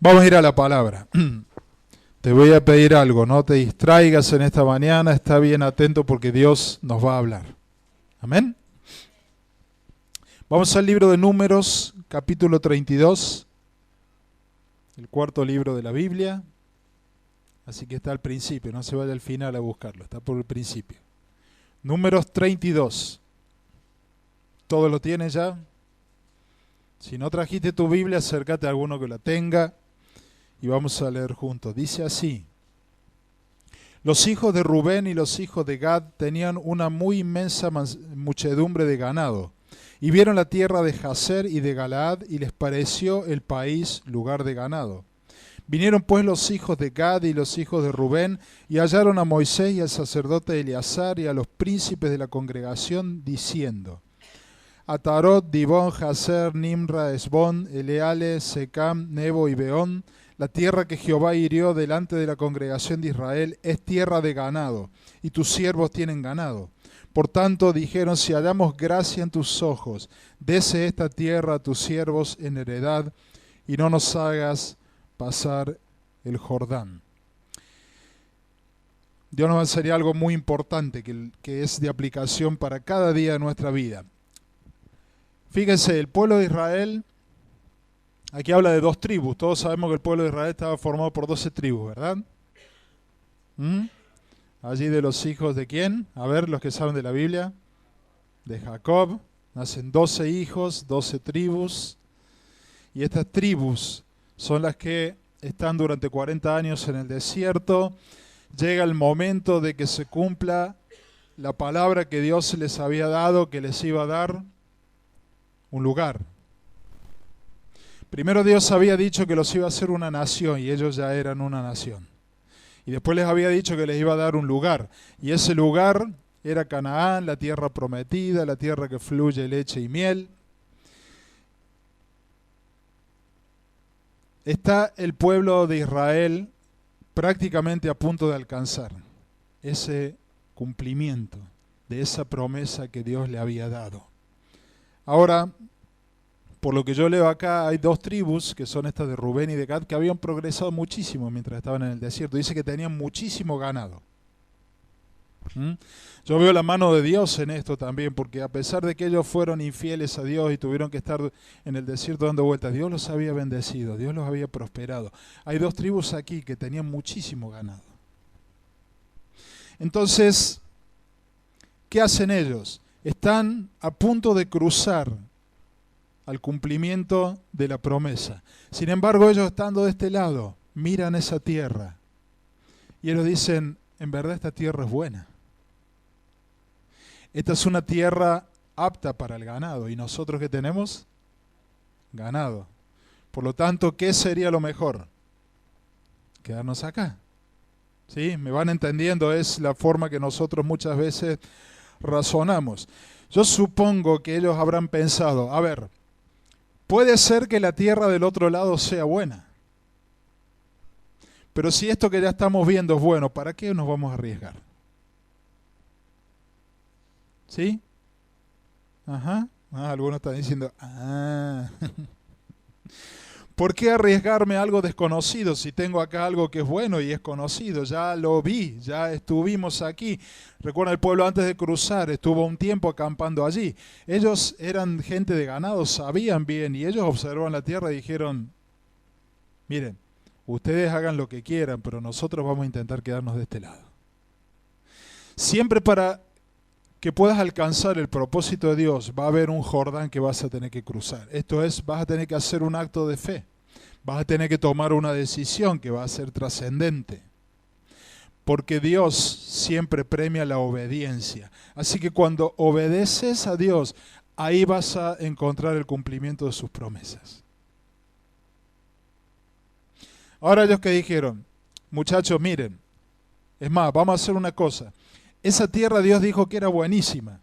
Vamos a ir a la palabra. Te voy a pedir algo, no te distraigas en esta mañana, está bien atento porque Dios nos va a hablar. Amén. Vamos al libro de Números, capítulo 32, el cuarto libro de la Biblia. Así que está al principio, no se vaya al final a buscarlo, está por el principio. Números 32. ¿Todos lo tienen ya? Si no trajiste tu Biblia, acércate a alguno que la tenga y vamos a leer juntos. Dice así: los hijos de Rubén y los hijos de Gad tenían una muy inmensa muchedumbre de ganado, y vieron la tierra de Jazer y de Galaad, y les pareció el país lugar de ganado. Vinieron pues los hijos de Gad y los hijos de Rubén, y hallaron a Moisés y al sacerdote Eleazar y a los príncipes de la congregación, diciendo: Atarot, Dibón, Jazer, Nimra, Esbón, Eleale, Secam, Nebo y Beón, la tierra que Jehová hirió delante de la congregación de Israel es tierra de ganado, y tus siervos tienen ganado. Por tanto dijeron: si hallamos gracia en tus ojos, dese esta tierra a tus siervos en heredad, y no nos hagas pasar el Jordán. Dios nos va a enseñar algo muy importante que es de aplicación para cada día de nuestra vida. Fíjense, el pueblo de Israel, aquí habla de dos tribus. Todos sabemos que el pueblo de Israel estaba formado por 12 tribus, ¿verdad? Allí de los hijos de ¿quién? A ver, los que saben de la Biblia. De Jacob. Nacen 12 hijos, 12 tribus. Y estas tribus son las que están durante 40 años en el desierto. Llega el momento de que se cumpla la palabra que Dios les había dado, que les iba a dar un lugar. Primero Dios había dicho que los iba a hacer una nación y ellos ya eran una nación. Y después les había dicho que les iba a dar un lugar. Y ese lugar era Canaán, la tierra prometida, la tierra que fluye leche y miel. Está el pueblo de Israel prácticamente a punto de alcanzar ese cumplimiento de esa promesa que Dios le había dado. Ahora, por lo que yo leo acá, hay dos tribus, que son estas de Rubén y de Gad, que habían progresado muchísimo mientras estaban en el desierto. Dice que tenían muchísimo ganado. Yo veo la mano de Dios en esto también, porque a pesar de que ellos fueron infieles a Dios y tuvieron que estar en el desierto dando vueltas, Dios los había bendecido, Dios los había prosperado. Hay dos tribus aquí que tenían muchísimo ganado. Entonces, ¿qué hacen ellos? Están a punto de cruzar al cumplimiento de la promesa. Sin embargo, ellos estando de este lado, miran esa tierra y ellos dicen: en verdad esta tierra es buena. Esta es una tierra apta para el ganado. ¿Y nosotros qué tenemos? Ganado. Por lo tanto, ¿qué sería lo mejor? Quedarnos acá. ¿Sí? ¿Me van entendiendo? Es la forma que nosotros muchas veces razonamos. Yo supongo que ellos habrán pensado: a ver, puede ser que la tierra del otro lado sea buena, pero si esto que ya estamos viendo es bueno, ¿para qué nos vamos a arriesgar? ¿Sí? Ajá. Algunos están diciendo: ¿por qué arriesgarme a algo desconocido si tengo acá algo que es bueno y es conocido? Ya lo vi, ya estuvimos aquí. Recuerda, el pueblo antes de cruzar estuvo un tiempo acampando allí. Ellos eran gente de ganado, sabían bien, y ellos observaron la tierra y dijeron: miren, ustedes hagan lo que quieran, pero nosotros vamos a intentar quedarnos de este lado. Siempre para que puedas alcanzar el propósito de Dios, va a haber un Jordán que vas a tener que cruzar. Esto es, vas a tener que hacer un acto de fe. Vas a tener que tomar una decisión que va a ser trascendente. Porque Dios siempre premia la obediencia. Así que cuando obedeces a Dios, ahí vas a encontrar el cumplimiento de sus promesas. Ahora ellos que dijeron: muchachos, miren, es más, vamos a hacer una cosa. Esa tierra Dios dijo que era buenísima.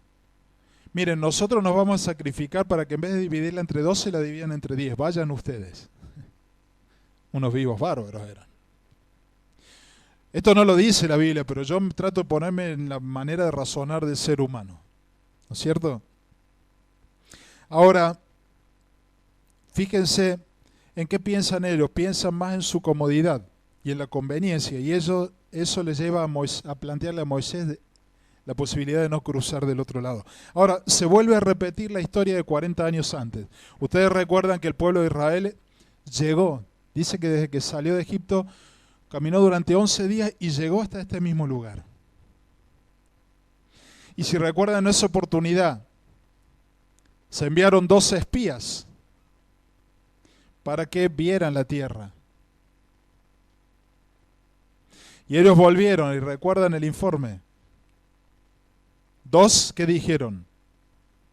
Miren, nosotros nos vamos a sacrificar para que en vez de dividirla entre 12, la dividan entre 10. Vayan ustedes. Unos vivos bárbaros eran. Esto no lo dice la Biblia, pero yo trato de ponerme en la manera de razonar del ser humano. ¿No es cierto? Ahora, fíjense, ¿En qué piensan ellos? Piensan más en su comodidad y en la conveniencia. Y eso les lleva a plantearle a Moisés la posibilidad de no cruzar del otro lado. Ahora, se vuelve a repetir la historia de 40 años antes. Ustedes recuerdan que el pueblo de Israel llegó, dice que desde que salió de Egipto, caminó durante 11 días y llegó hasta este mismo lugar. Y si recuerdan esa oportunidad, se enviaron 12 espías para que vieran la tierra. Y ellos volvieron y recuerdan el informe. 2 que dijeron,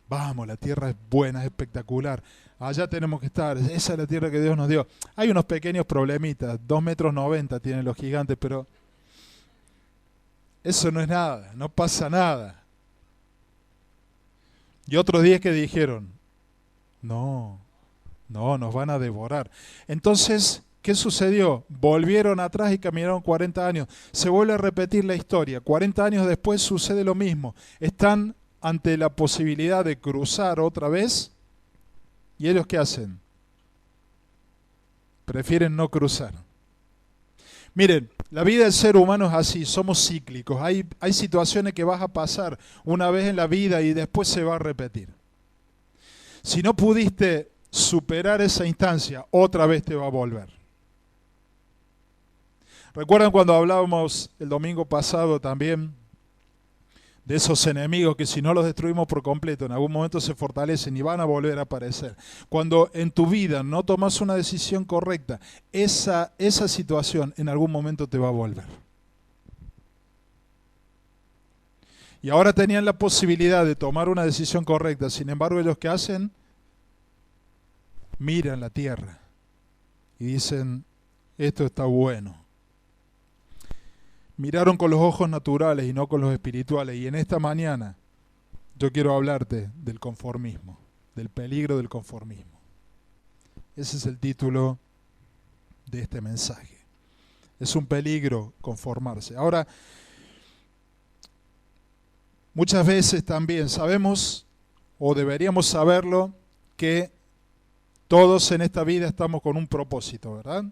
vamos, la tierra es buena, es espectacular, allá tenemos que estar, esa es la tierra que Dios nos dio. Hay unos pequeños problemitas, 2,90 metros tienen los gigantes, pero eso no es nada, no pasa nada. Y otros 10 que dijeron, no, nos van a devorar. Entonces, ¿qué sucedió? Volvieron atrás y caminaron 40 años. Se vuelve a repetir la historia. 40 años después sucede lo mismo. Están ante la posibilidad de cruzar otra vez. ¿Y ellos qué hacen? Prefieren no cruzar. Miren, la vida del ser humano es así, somos cíclicos. Hay situaciones que vas a pasar una vez en la vida y después se va a repetir. Si no pudiste superar esa instancia, otra vez te va a volver. ¿Recuerdan cuando hablábamos el domingo pasado también de esos enemigos que si no los destruimos por completo, en algún momento se fortalecen y van a volver a aparecer? Cuando en tu vida no tomas una decisión correcta, esa situación en algún momento te va a volver. Y ahora tenían la posibilidad de tomar una decisión correcta, sin embargo, ellos ¿qué hacen? Miran la tierra y dicen, esto está bueno. Miraron con los ojos naturales y no con los espirituales. Y en esta mañana yo quiero hablarte del conformismo, del peligro del conformismo. Ese es el título de este mensaje. Es un peligro conformarse. Ahora, muchas veces también sabemos, o deberíamos saberlo, que todos en esta vida estamos con un propósito, ¿verdad?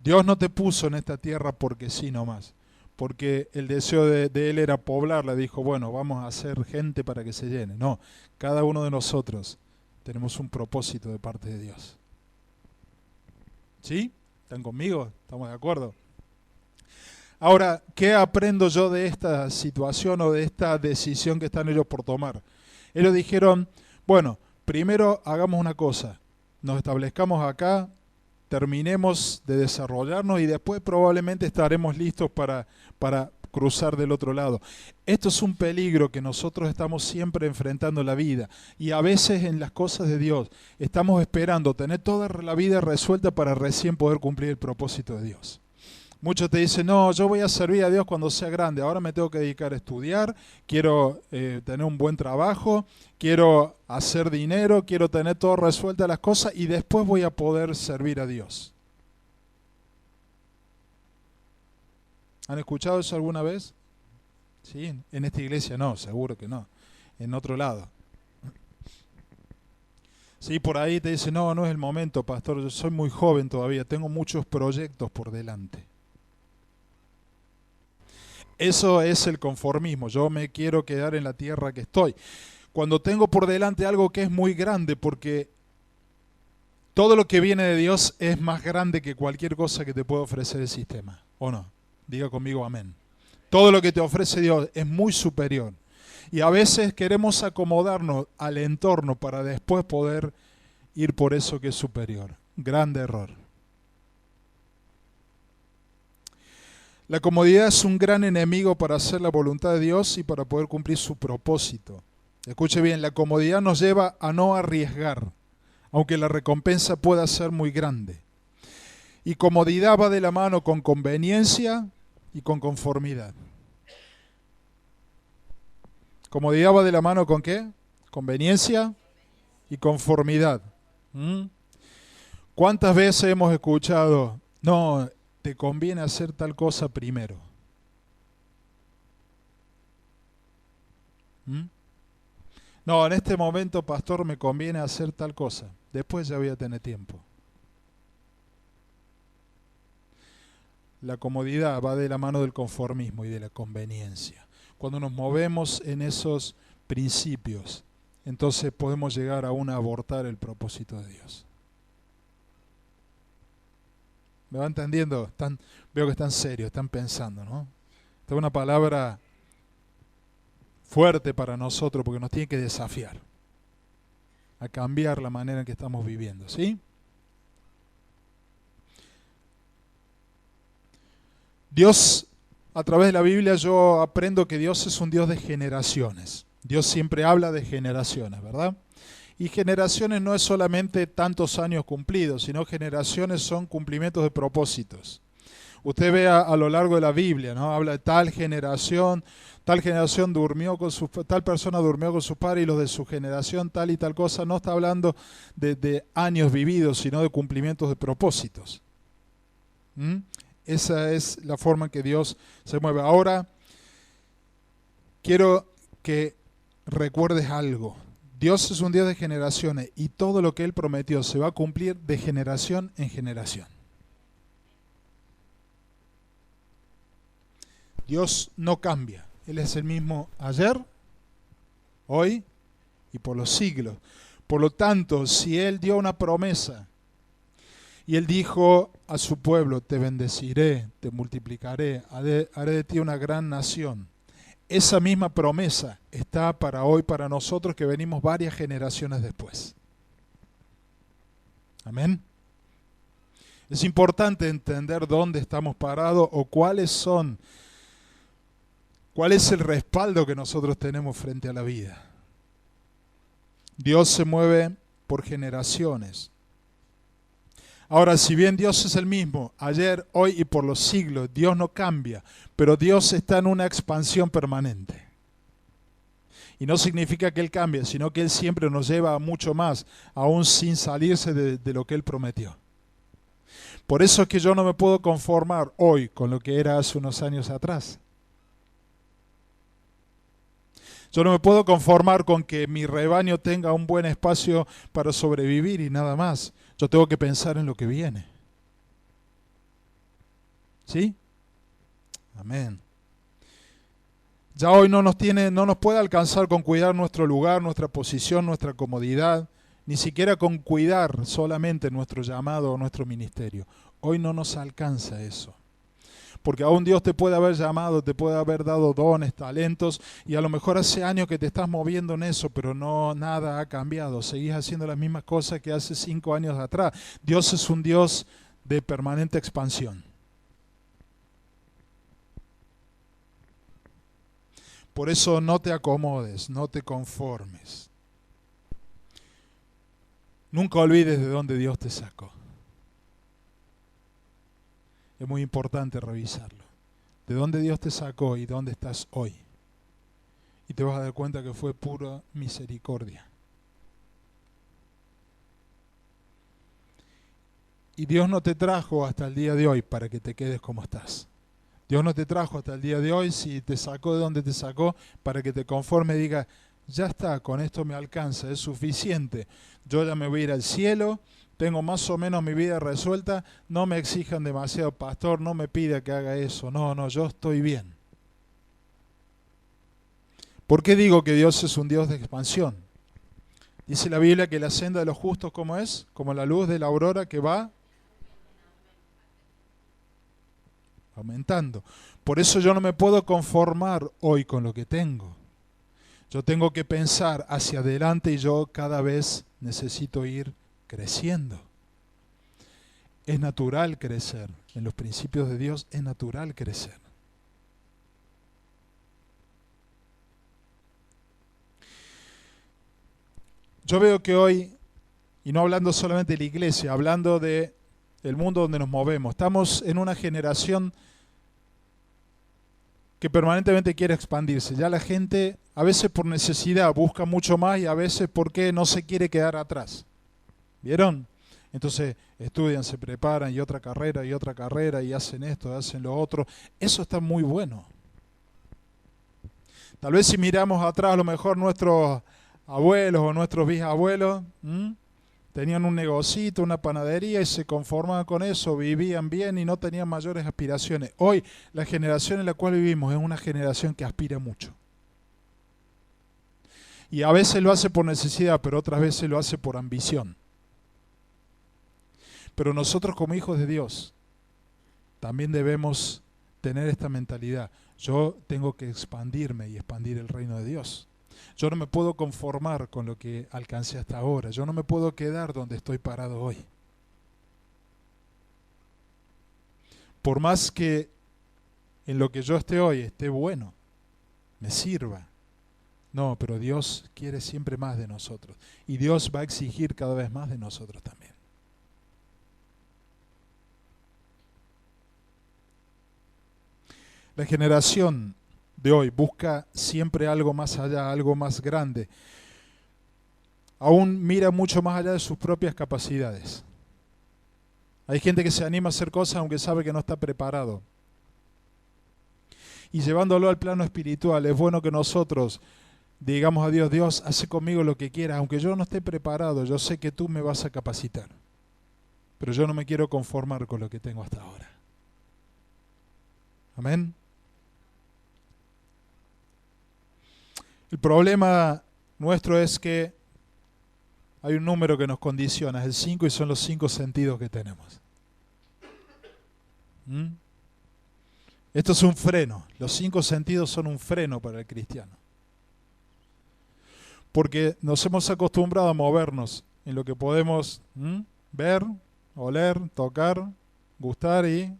Dios no te puso en esta tierra porque sí nomás, porque el deseo de Él era poblarla. Dijo, bueno, vamos a hacer gente para que se llene. No, cada uno de nosotros tenemos un propósito de parte de Dios. ¿Sí? ¿Están conmigo? ¿Estamos de acuerdo? Ahora, ¿qué aprendo yo de esta situación o de esta decisión que están ellos por tomar? Ellos dijeron, bueno, primero hagamos una cosa, nos establezcamos acá, terminemos de desarrollarnos y después probablemente estaremos listos para cruzar del otro lado. Esto es un peligro que nosotros estamos siempre enfrentando en la vida y a veces en las cosas de Dios estamos esperando tener toda la vida resuelta para recién poder cumplir el propósito de Dios. Muchos te dicen, no, yo voy a servir a Dios cuando sea grande, ahora me tengo que dedicar a estudiar, quiero tener un buen trabajo, quiero hacer dinero, quiero tener todo resueltas las cosas y después voy a poder servir a Dios. ¿Han escuchado eso alguna vez? Sí, en esta iglesia no, seguro que no, en otro lado. Sí, por ahí te dicen, no es el momento, pastor, yo soy muy joven todavía, tengo muchos proyectos por delante. Eso es el conformismo, yo me quiero quedar en la tierra que estoy. Cuando tengo por delante algo que es muy grande, porque todo lo que viene de Dios es más grande que cualquier cosa que te pueda ofrecer el sistema, ¿o no? Diga conmigo amén. Todo lo que te ofrece Dios es muy superior. Y a veces queremos acomodarnos al entorno para después poder ir por eso que es superior. Grande error. La comodidad es un gran enemigo para hacer la voluntad de Dios y para poder cumplir su propósito. Escuche bien, la comodidad nos lleva a no arriesgar, aunque la recompensa pueda ser muy grande. Y comodidad va de la mano con conveniencia y con conformidad. Comodidad va de la mano con ¿qué? Conveniencia y conformidad. ¿Cuántas veces hemos escuchado, no, te conviene hacer tal cosa primero? No, en este momento, pastor, me conviene hacer tal cosa. Después ya voy a tener tiempo. La comodidad va de la mano del conformismo y de la conveniencia. Cuando nos movemos en esos principios, entonces podemos llegar aún a abortar el propósito de Dios. ¿Me va entendiendo? Veo que están serios, están pensando, ¿no? Esta es una palabra fuerte para nosotros porque nos tiene que desafiar a cambiar la manera en que estamos viviendo, ¿sí? Dios, a través de la Biblia yo aprendo que Dios es un Dios de generaciones. Dios siempre habla de generaciones, ¿verdad? Y generaciones no es solamente tantos años cumplidos, sino generaciones son cumplimientos de propósitos. Usted ve a lo largo de la Biblia, ¿no? Habla de tal generación durmió con tal persona durmió con sus padres y los de su generación tal y tal cosa. No está hablando de años vividos, sino de cumplimientos de propósitos. Esa es la forma en que Dios se mueve. Ahora, quiero que recuerdes algo. Dios es un Dios de generaciones y todo lo que Él prometió se va a cumplir de generación en generación. Dios no cambia. Él es el mismo ayer, hoy y por los siglos. Por lo tanto, si Él dio una promesa y Él dijo a su pueblo, te bendeciré, te multiplicaré, haré de ti una gran nación. Esa misma promesa está para hoy, para nosotros que venimos varias generaciones después. Amén. Es importante entender dónde estamos parados o cuál es el respaldo que nosotros tenemos frente a la vida. Dios se mueve por generaciones. Ahora, si bien Dios es el mismo, ayer, hoy y por los siglos, Dios no cambia, pero Dios está en una expansión permanente. Y no significa que Él cambie, sino que Él siempre nos lleva a mucho más, aún sin salirse de lo que Él prometió. Por eso es que yo no me puedo conformar hoy con lo que era hace unos años atrás. Yo no me puedo conformar con que mi rebaño tenga un buen espacio para sobrevivir y nada más. Yo tengo que pensar en lo que viene. ¿Sí? Amén. Ya hoy no nos puede alcanzar con cuidar nuestro lugar, nuestra posición, nuestra comodidad, ni siquiera con cuidar solamente nuestro llamado o nuestro ministerio. Hoy no nos alcanza eso. Porque aún Dios te puede haber llamado, te puede haber dado dones, talentos, y a lo mejor hace años que te estás moviendo en eso, pero nada ha cambiado. Seguís haciendo las mismas cosas que hace 5 años atrás. Dios es un Dios de permanente expansión. Por eso no te acomodes, no te conformes. Nunca olvides de dónde Dios te sacó. Es muy importante revisarlo. De dónde Dios te sacó y dónde estás hoy. Y te vas a dar cuenta que fue pura misericordia. Y Dios no te trajo hasta el día de hoy para que te quedes como estás. Dios no te trajo hasta el día de hoy, si te sacó de donde te sacó, para que te conforme y diga, ya está, con esto me alcanza, es suficiente. Yo ya me voy a ir al cielo, tengo más o menos mi vida resuelta, no me exijan demasiado, pastor, no me pida que haga eso. No, yo estoy bien. ¿Por qué digo que Dios es un Dios de expansión? Dice la Biblia que la senda de los justos, ¿cómo es? Como la luz de la aurora que va aumentando. Por eso yo no me puedo conformar hoy con lo que tengo. Yo tengo que pensar hacia adelante y yo cada vez necesito ir creciendo. Es natural crecer. En los principios de Dios es natural crecer. Yo veo que hoy, y no hablando solamente de la iglesia, hablando del mundo donde nos movemos, estamos en una generación que permanentemente quiere expandirse. Ya la gente, a veces por necesidad, busca mucho más y a veces porque no se quiere quedar atrás. ¿Vieron? Entonces estudian, se preparan y otra carrera y hacen esto, hacen lo otro. Eso está muy bueno. Tal vez si miramos atrás, a lo mejor nuestros abuelos o nuestros bisabuelos, Tenían un negocito, una panadería y se conformaban con eso, vivían bien y no tenían mayores aspiraciones. Hoy, la generación en la cual vivimos es una generación que aspira mucho. Y a veces lo hace por necesidad, pero otras veces lo hace por ambición. Pero nosotros como hijos de Dios también debemos tener esta mentalidad. Yo tengo que expandirme y expandir el reino de Dios. Yo no me puedo conformar con lo que alcancé hasta ahora. Yo no me puedo quedar donde estoy parado hoy. Por más que en lo que yo esté hoy esté bueno, me sirva. No, pero Dios quiere siempre más de nosotros. Y Dios va a exigir cada vez más de nosotros también. La generación de hoy busca siempre algo más allá, algo más grande. Aún mira mucho más allá de sus propias capacidades. Hay gente que se anima a hacer cosas aunque sabe que no está preparado. Y llevándolo al plano espiritual, es bueno que nosotros digamos a Dios, Dios, hace conmigo lo que quieras, aunque yo no esté preparado, yo sé que tú me vas a capacitar. Pero yo no me quiero conformar con lo que tengo hasta ahora. Amén. El problema nuestro es que hay un número que nos condiciona, es el 5 y son los 5 sentidos que tenemos. Esto es un freno, los 5 sentidos son un freno para el cristiano. Porque nos hemos acostumbrado a movernos en lo que podemos ver, oler, tocar, gustar y...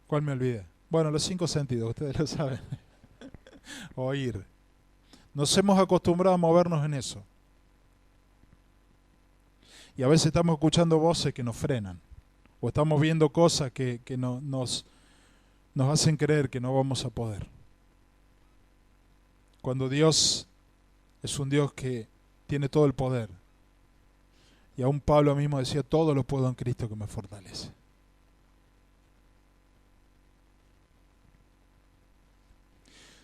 ¿Cuál me olvidé? Bueno, los 5 sentidos, ustedes lo saben. Oír. Nos hemos acostumbrado a movernos en eso. Y a veces estamos escuchando voces que nos frenan. O estamos viendo cosas que nos hacen creer que no vamos a poder. Cuando Dios es un Dios que tiene todo el poder. Y aún Pablo mismo decía, todo lo puedo en Cristo que me fortalece.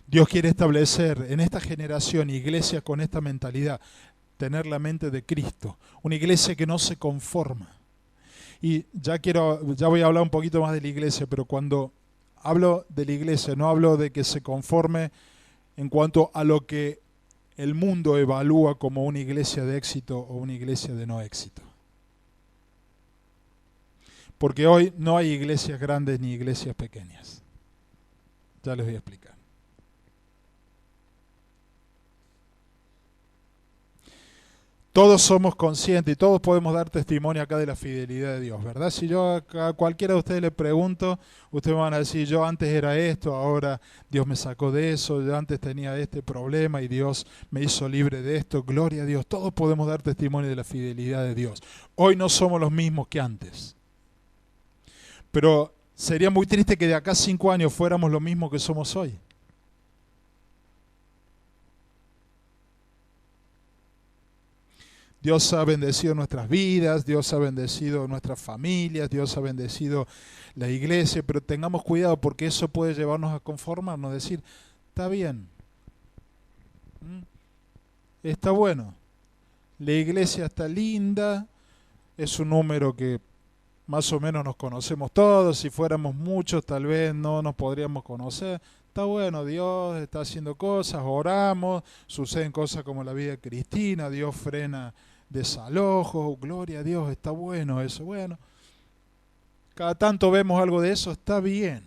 Dios quiere establecer en esta generación iglesias con esta mentalidad, tener la mente de Cristo, una iglesia que no se conforma. Y ya voy a hablar un poquito más de la iglesia, pero cuando hablo de la iglesia no hablo de que se conforme en cuanto a lo que el mundo evalúa como una iglesia de éxito o una iglesia de no éxito. Porque hoy no hay iglesias grandes ni iglesias pequeñas. Ya les voy a explicar. Todos somos conscientes y todos podemos dar testimonio acá de la fidelidad de Dios, ¿verdad? Si yo a cualquiera de ustedes le pregunto, ustedes van a decir, yo antes era esto, ahora Dios me sacó de eso, yo antes tenía este problema y Dios me hizo libre de esto, gloria a Dios. Todos podemos dar testimonio de la fidelidad de Dios. Hoy no somos los mismos que antes. Pero sería muy triste que de acá a 5 años fuéramos lo mismo que somos hoy. Dios ha bendecido nuestras vidas, Dios ha bendecido nuestras familias, Dios ha bendecido la iglesia, pero tengamos cuidado porque eso puede llevarnos a conformarnos, decir, está bien, está bueno, la iglesia está linda, es un número que más o menos nos conocemos todos, si fuéramos muchos tal vez no nos podríamos conocer. Está bueno, Dios está haciendo cosas, oramos, suceden cosas como la vida de Cristina, Dios frena desalojos, gloria a Dios, está bueno eso. Bueno, cada tanto vemos algo de eso, está bien.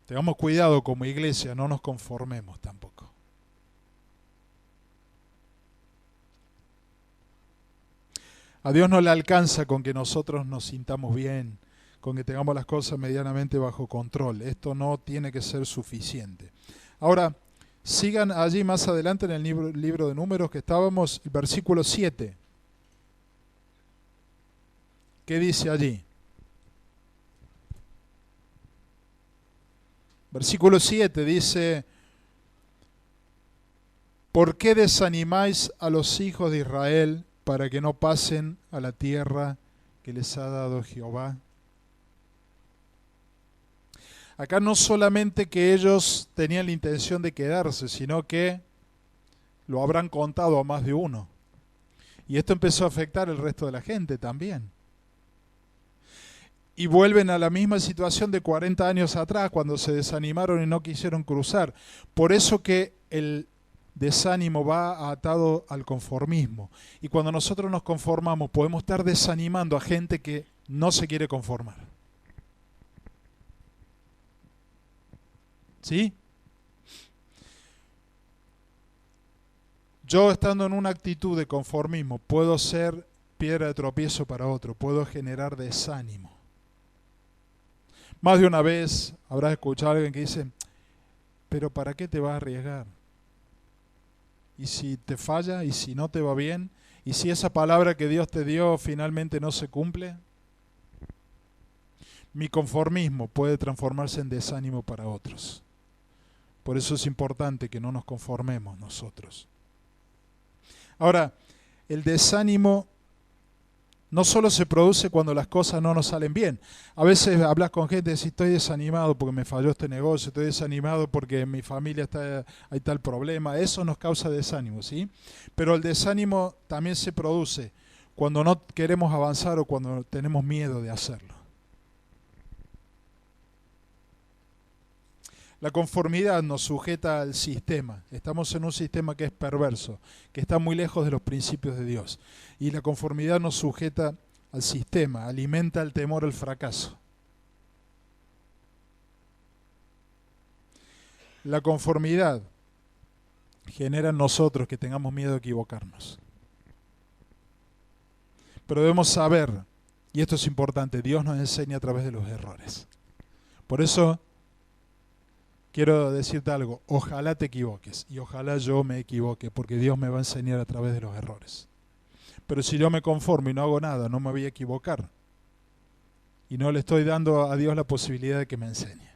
Tengamos cuidado como iglesia, no nos conformemos tampoco. A Dios no le alcanza con que nosotros nos sintamos bien, con que tengamos las cosas medianamente bajo control. Esto no tiene que ser suficiente. Ahora, sigan allí más adelante en el libro de Números que estábamos, el versículo 7. ¿Qué dice allí? Versículo 7 dice, ¿por qué desanimáis a los hijos de Israel para que no pasen a la tierra que les ha dado Jehová? Acá no solamente que ellos tenían la intención de quedarse, sino que lo habrán contado a más de uno. Y esto empezó a afectar al resto de la gente también. Y vuelven a la misma situación de 40 años atrás, cuando se desanimaron y no quisieron cruzar. Por eso que el desánimo va atado al conformismo. Y cuando nosotros nos conformamos, podemos estar desanimando a gente que no se quiere conformar. ¿Sí? Yo, estando en una actitud de conformismo, puedo ser piedra de tropiezo para otro, puedo generar desánimo. Más de una vez habrás escuchado a alguien que dice, pero ¿para qué te vas a arriesgar? ¿Y si te falla? ¿Y si no te va bien? ¿Y si esa palabra que Dios te dio finalmente no se cumple? Mi conformismo puede transformarse en desánimo para otros. Por eso es importante que no nos conformemos nosotros. Ahora, el desánimo no solo se produce cuando las cosas no nos salen bien. A veces hablas con gente y decís, estoy desanimado porque me falló este negocio, estoy desanimado porque en mi familia hay tal problema. Eso nos causa desánimo, ¿sí? Pero el desánimo también se produce cuando no queremos avanzar o cuando tenemos miedo de hacerlo. La conformidad nos sujeta al sistema. Estamos en un sistema que es perverso, que está muy lejos de los principios de Dios. Y la conformidad nos sujeta al sistema, alimenta el temor al fracaso. La conformidad genera en nosotros que tengamos miedo de equivocarnos. Pero debemos saber, y esto es importante, Dios nos enseña a través de los errores. Por eso quiero decirte algo, ojalá te equivoques y ojalá yo me equivoque, porque Dios me va a enseñar a través de los errores. Pero si yo me conformo y no hago nada, no me voy a equivocar. Y no le estoy dando a Dios la posibilidad de que me enseñe.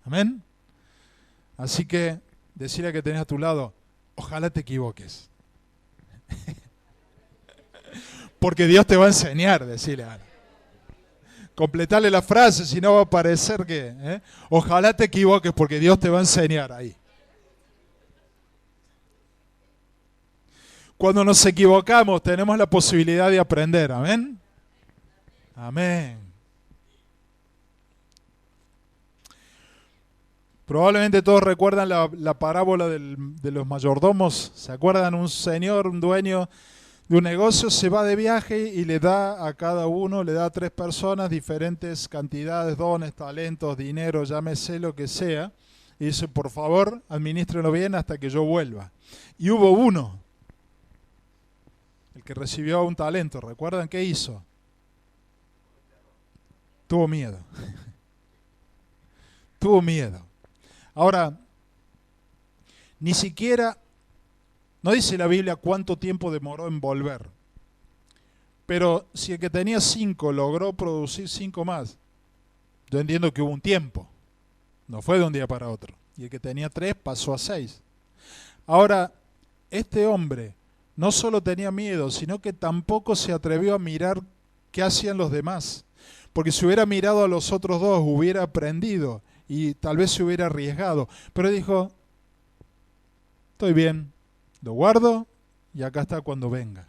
¿Amén? Así que decirle a que tenés a tu lado, ojalá te equivoques. Porque Dios te va a enseñar, decirle a Ana. Completarle la frase, si no va a parecer que... Ojalá te equivoques porque Dios te va a enseñar ahí. Cuando nos equivocamos tenemos la posibilidad de aprender, ¿amén? Amén. Probablemente todos recuerdan la parábola de los mayordomos. ¿Se acuerdan? Un señor, un dueño de un negocio se va de viaje y le da a cada uno, le da a 3 personas diferentes cantidades, dones, talentos, dinero, llámese lo que sea. Y dice, por favor, administrenlo bien hasta que yo vuelva. Y hubo uno, el que recibió un talento. ¿Recuerdan qué hizo? Tuvo miedo. Tuvo miedo. Ahora, ni siquiera, no dice la Biblia cuánto tiempo demoró en volver. Pero si el que tenía 5 logró producir 5 más, yo entiendo que hubo un tiempo. No fue de un día para otro. Y el que tenía 3 pasó a 6. Ahora, este hombre no solo tenía miedo, sino que tampoco se atrevió a mirar qué hacían los demás. Porque si hubiera mirado a los otros 2, hubiera aprendido y tal vez se hubiera arriesgado. Pero dijo, estoy bien, lo guardo y acá está cuando venga.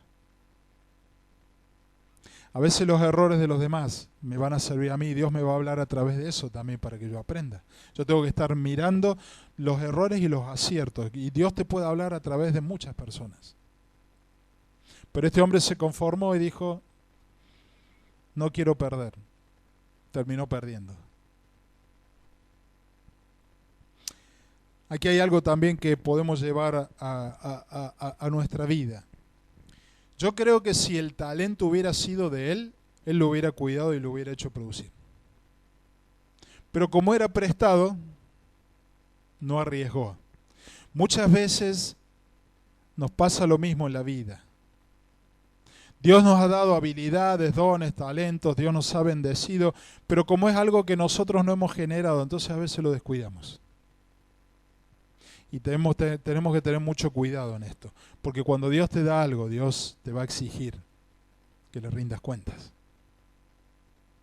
A veces los errores de los demás me van a servir a mí, Dios me va a hablar a través de eso también para que yo aprenda. Yo tengo que estar mirando los errores y los aciertos, y Dios te puede hablar a través de muchas personas. Pero este hombre se conformó y dijo, no quiero perder. Terminó perdiendo. Aquí hay algo también que podemos llevar a nuestra vida. Yo creo que si el talento hubiera sido de él, él lo hubiera cuidado y lo hubiera hecho producir. Pero como era prestado, no arriesgó. Muchas veces nos pasa lo mismo en la vida. Dios nos ha dado habilidades, dones, talentos, Dios nos ha bendecido, pero como es algo que nosotros no hemos generado, entonces a veces lo descuidamos. Y tenemos que tener mucho cuidado en esto, porque cuando Dios te da algo, Dios te va a exigir que le rindas cuentas.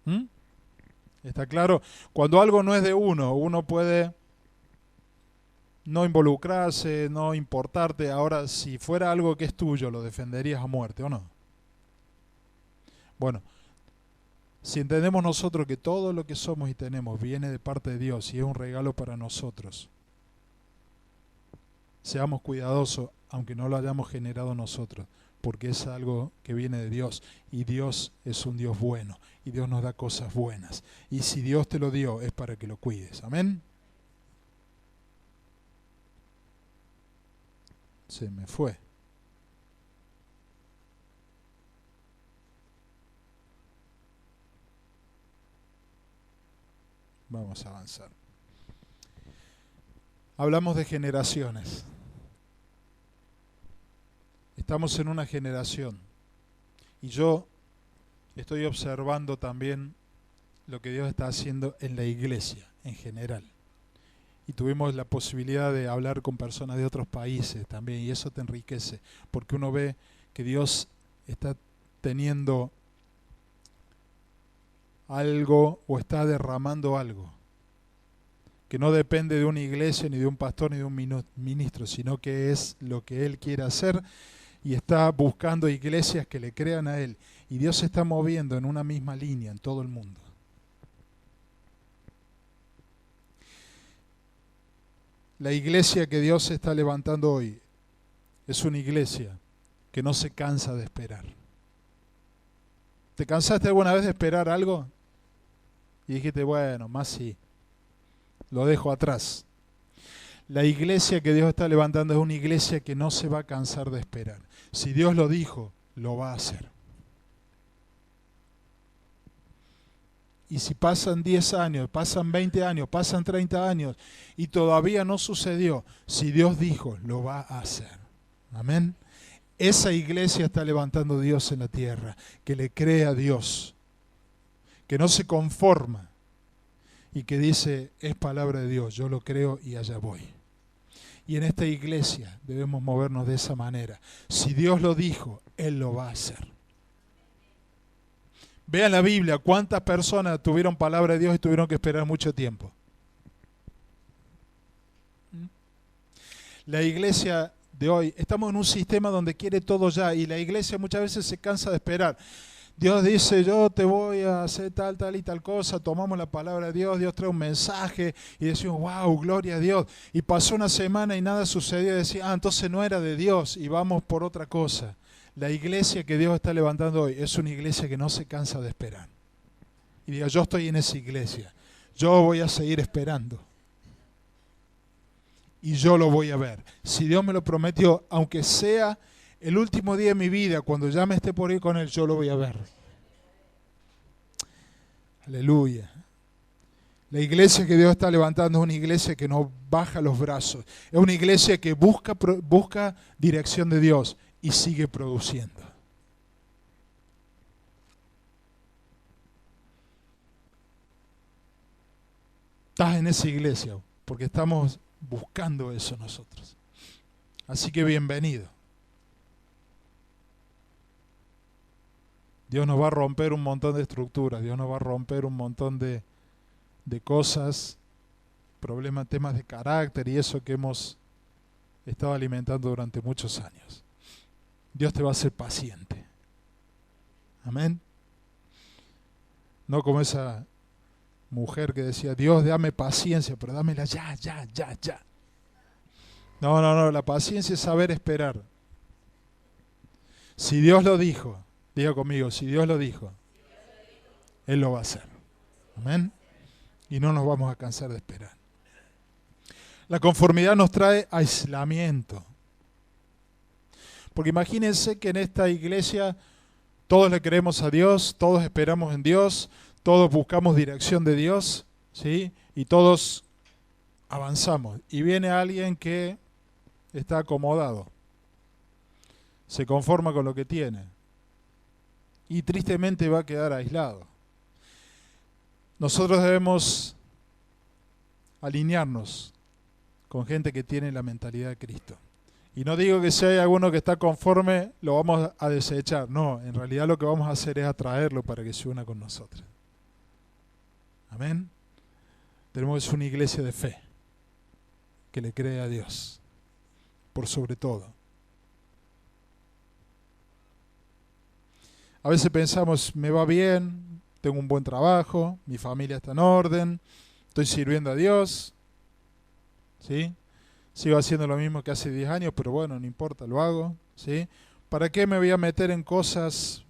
¿Mm? ¿Está claro? Cuando algo no es de uno, uno puede no involucrarse, no importarte. Ahora, si fuera algo que es tuyo, ¿lo defenderías a muerte o no? Bueno, si entendemos nosotros que todo lo que somos y tenemos viene de parte de Dios y es un regalo para nosotros, seamos cuidadosos, aunque no lo hayamos generado nosotros, porque es algo que viene de Dios, y Dios es un Dios bueno, y Dios nos da cosas buenas, y si Dios te lo dio es para que lo cuides. Amén. Se me fue. Vamos a avanzar. Hablamos de generaciones. Estamos en una generación y yo estoy observando también lo que Dios está haciendo en la iglesia en general. Y tuvimos la posibilidad de hablar con personas de otros países también, y eso te enriquece, porque uno ve que Dios está teniendo algo o está derramando algo, que no depende de una iglesia, ni de un pastor, ni de un ministro, sino que es lo que Él quiere hacer, y está buscando iglesias que le crean a Él. Y Dios se está moviendo en una misma línea en todo el mundo. La iglesia que Dios está levantando hoy es una iglesia que no se cansa de esperar. ¿Te cansaste alguna vez de esperar algo? Y dijiste, bueno, más sí, lo dejo atrás. La iglesia que Dios está levantando es una iglesia que no se va a cansar de esperar. Si Dios lo dijo, lo va a hacer. Y si pasan 10 años, pasan 20 años, pasan 30 años y todavía no sucedió, si Dios dijo, lo va a hacer. Amén. Esa iglesia está levantando Dios en la tierra, que le cree a Dios, que no se conforma y que dice, es palabra de Dios, yo lo creo y allá voy. Y en esta iglesia debemos movernos de esa manera. Si Dios lo dijo, Él lo va a hacer. Vean la Biblia, cuántas personas tuvieron palabra de Dios y tuvieron que esperar mucho tiempo. La iglesia de hoy, estamos en un sistema donde quiere todo ya, y la iglesia muchas veces se cansa de esperar. Dios dice, yo te voy a hacer tal, tal y tal cosa, tomamos la palabra de Dios, Dios trae un mensaje y decimos, wow, gloria a Dios. Y pasó una semana y nada sucedió y decimos, entonces no era de Dios y vamos por otra cosa. La iglesia que Dios está levantando hoy es una iglesia que no se cansa de esperar. Y diga, yo estoy en esa iglesia, yo voy a seguir esperando. Y yo lo voy a ver. Si Dios me lo prometió, aunque sea el último día de mi vida, cuando ya me esté por ir con Él, yo lo voy a ver. Aleluya. La iglesia que Dios está levantando es una iglesia que no baja los brazos. Es una iglesia que busca dirección de Dios y sigue produciendo. Estás en esa iglesia porque estamos buscando eso nosotros. Así que bienvenido. Dios nos va a romper un montón de estructuras, Dios nos va a romper un montón de cosas, problemas, temas de carácter y eso que hemos estado alimentando durante muchos años. Dios te va a hacer paciente. Amén. No como esa mujer que decía, Dios, dame paciencia, pero dámela ya. No, la paciencia es saber esperar. Si Dios lo dijo, diga conmigo, si Dios lo dijo, Él lo va a hacer. Amén. Y no nos vamos a cansar de esperar. La conformidad nos trae aislamiento. Porque imagínense que en esta iglesia todos le creemos a Dios, todos esperamos en Dios, todos buscamos dirección de Dios, ¿sí? Y todos avanzamos. Y viene alguien que está acomodado, se conforma con lo que tiene y tristemente va a quedar aislado. Nosotros debemos alinearnos con gente que tiene la mentalidad de Cristo. Y no digo que si hay alguno que está conforme, lo vamos a desechar. No, en realidad lo que vamos a hacer es atraerlo para que se una con nosotros. Amén. Tenemos una iglesia de fe. que le cree a Dios, por sobre todo. A veces pensamos, me va bien, tengo un buen trabajo, mi familia está en orden, estoy sirviendo a Dios, ¿sí? Sigo haciendo lo mismo que hace 10 años, pero bueno, no importa, lo hago, ¿sí? ¿Para qué me voy a meter en cosas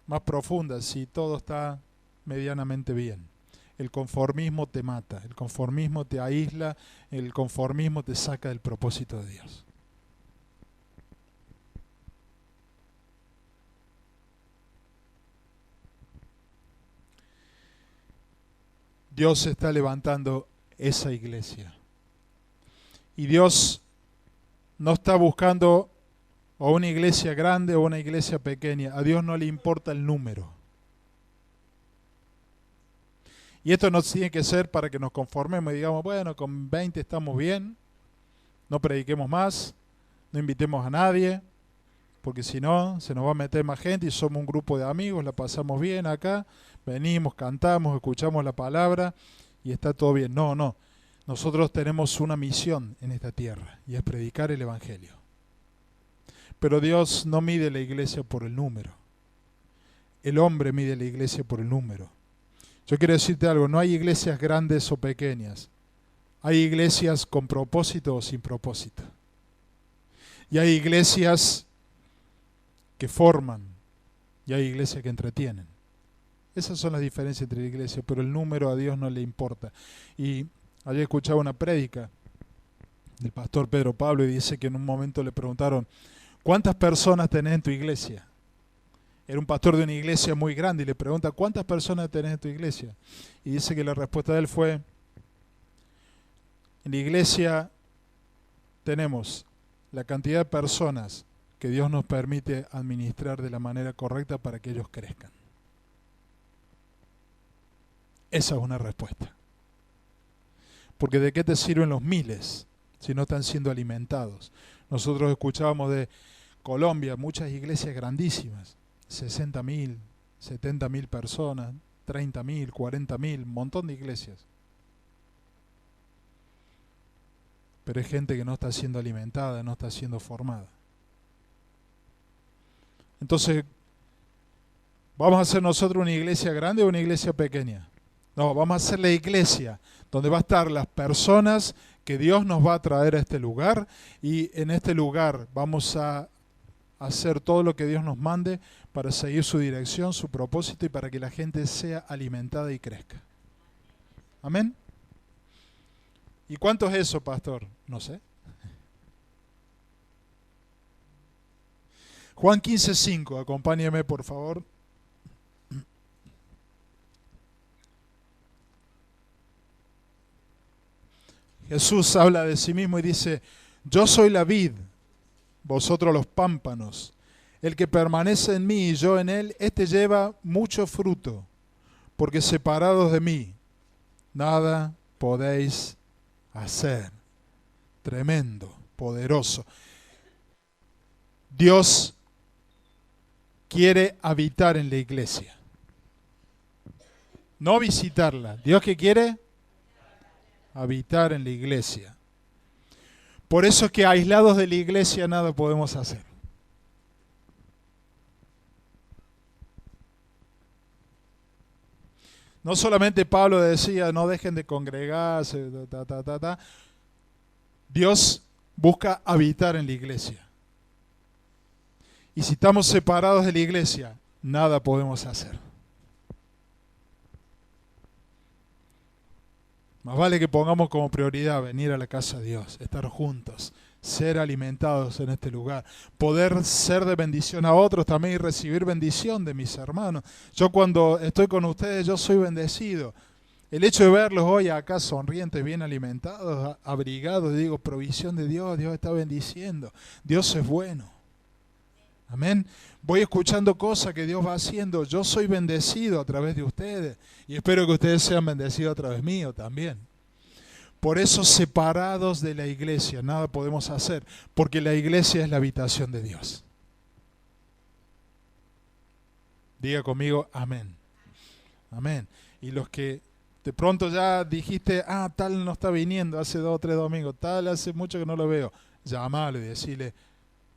más profundas si todo está medianamente bien? El conformismo te mata, el conformismo te aísla, el conformismo te saca del propósito de Dios. Dios está levantando esa iglesia. Y Dios no está buscando o una iglesia grande o una iglesia pequeña. A Dios no le importa el número. Y esto no tiene que ser para que nos conformemos y digamos, bueno, con 20 estamos bien, no prediquemos más, no invitemos a nadie, porque si no, se nos va a meter más gente y somos un grupo de amigos, la pasamos bien acá, venimos, cantamos, escuchamos la palabra y está todo bien. No, no. Nosotros tenemos una misión en esta tierra y es predicar el Evangelio. Pero Dios no mide la iglesia por el número. El hombre mide la iglesia por el número. Yo quiero decirte algo, no hay iglesias grandes o pequeñas. Hay iglesias con propósito o sin propósito. Y hay iglesias que forman y hay iglesias que entretienen. Esas son las diferencias entre la iglesia, pero el número a Dios no le importa. Y ayer escuchaba una prédica del pastor Pedro Pablo y dice que en un momento le preguntaron, ¿cuántas personas tenés en tu iglesia? Era un pastor de una iglesia muy grande y le pregunta, ¿cuántas personas tenés en tu iglesia? Y dice que la respuesta de él fue, en la iglesia tenemos la cantidad de personas que Dios nos permite administrar de la manera correcta para que ellos crezcan. Esa es una respuesta. Porque ¿de qué te sirven los miles si no están siendo alimentados? Nosotros escuchábamos de Colombia, muchas iglesias grandísimas, 60.000, 70.000 personas, 30.000, 40.000, un montón de iglesias. Pero hay gente que no está siendo alimentada, no está siendo formada. Entonces, ¿vamos a hacer nosotros una iglesia grande o una iglesia pequeña? No, vamos a hacer la iglesia donde va a estar las personas que Dios nos va a traer a este lugar y en este lugar vamos a hacer todo lo que Dios nos mande para seguir su dirección, su propósito y para que la gente sea alimentada y crezca. ¿Amén? ¿Y cuánto es eso, pastor? No sé. Juan 15:5, acompáñeme por favor. Jesús habla de sí mismo y dice, yo soy la vid, vosotros los pámpanos. El que permanece en mí y yo en él, éste lleva mucho fruto, porque separados de mí, nada podéis hacer. Tremendo, poderoso. Dios quiere habitar en la iglesia, no visitarla. ¿Dios qué quiere? Habitar en la iglesia. Por eso es que aislados de la iglesia nada podemos hacer. No solamente Pablo decía, no dejen de congregarse, Dios busca habitar en la iglesia. Y si estamos separados de la iglesia, nada podemos hacer. Más vale que pongamos como prioridad venir a la casa de Dios, estar juntos, ser alimentados en este lugar, poder ser de bendición a otros también y recibir bendición de mis hermanos. Yo cuando estoy con ustedes, yo soy bendecido. El hecho de verlos hoy acá sonrientes, bien alimentados, abrigados, digo, provisión de Dios, Dios está bendiciendo, Dios es bueno. Amén. Voy escuchando cosas que Dios va haciendo. Yo soy bendecido a través de ustedes y espero que ustedes sean bendecidos a través mío también. Por eso separados de la iglesia nada podemos hacer, porque la iglesia es la habitación de Dios. Diga conmigo, amén. Amén. Y los que De pronto ya dijiste, tal no está viniendo, hace 2 o 3 domingos, tal hace mucho que no lo veo. Llámalo y decirle,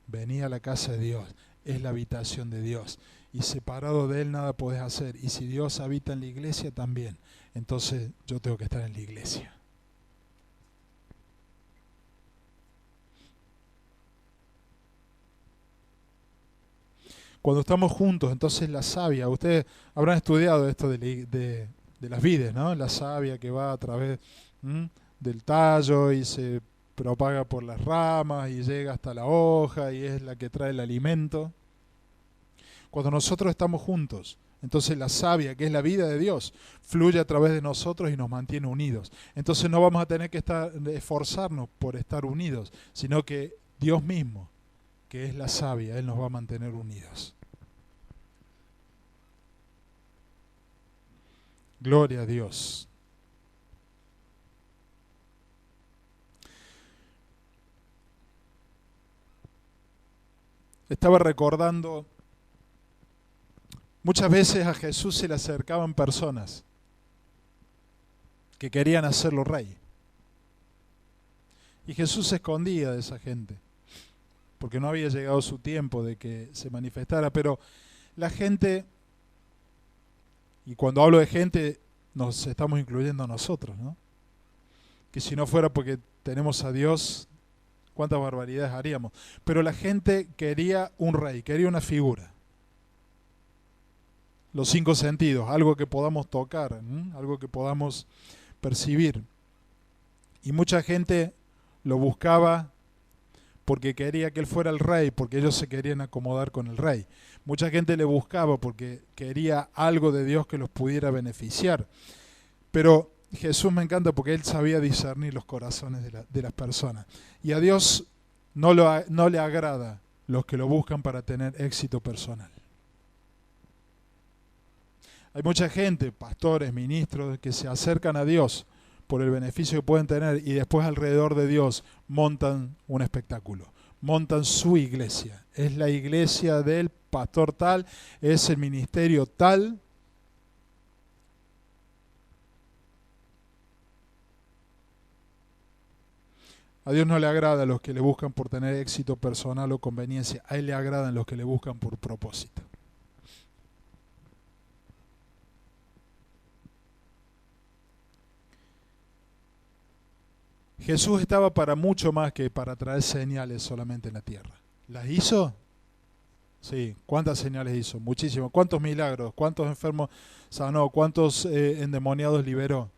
vení a la casa de Dios, es la habitación de Dios. Y separado de Él nada podés hacer. Y si Dios habita en la iglesia también, entonces yo tengo que estar en la iglesia. Cuando estamos juntos, entonces la savia, ustedes habrán estudiado esto de las vides, ¿no? La savia que va a través del tallo y se propaga por las ramas y llega hasta la hoja y es la que trae el alimento. Cuando nosotros estamos juntos, entonces la savia, que es la vida de Dios, fluye a través de nosotros y nos mantiene unidos. Entonces no vamos a tener que esforzarnos por estar unidos, sino que Dios mismo, que es la savia, Él nos va a mantener unidos. Gloria a Dios. Estaba recordando, muchas veces a Jesús se le acercaban personas que querían hacerlo rey. Y Jesús se escondía de esa gente, porque no había llegado su tiempo de que se manifestara. Pero la gente, y cuando hablo de gente, nos estamos incluyendo a nosotros, ¿no? Que si no fuera porque tenemos a Dios, cuántas barbaridades haríamos. Pero la gente quería un rey, quería una figura. Los 5 sentidos, algo que podamos tocar, algo que podamos percibir. Y mucha gente lo buscaba porque quería que él fuera el rey, porque ellos se querían acomodar con el rey. Mucha gente le buscaba porque quería algo de Dios que los pudiera beneficiar. Pero Jesús me encanta porque Él sabía discernir los corazones de las personas. Y a Dios no le agrada los que lo buscan para tener éxito personal. Hay mucha gente, pastores, ministros, que se acercan a Dios por el beneficio que pueden tener y después alrededor de Dios montan un espectáculo, montan su iglesia. Es la iglesia del pastor tal, es el ministerio tal. A Dios no le agrada a los que le buscan por tener éxito personal o conveniencia. A Él le agradan los que le buscan por propósito. Jesús estaba para mucho más que para traer señales solamente en la tierra. ¿Las hizo? Sí. ¿Cuántas señales hizo? Muchísimas. ¿Cuántos milagros? ¿Cuántos enfermos sanó? ¿Cuántos endemoniados liberó?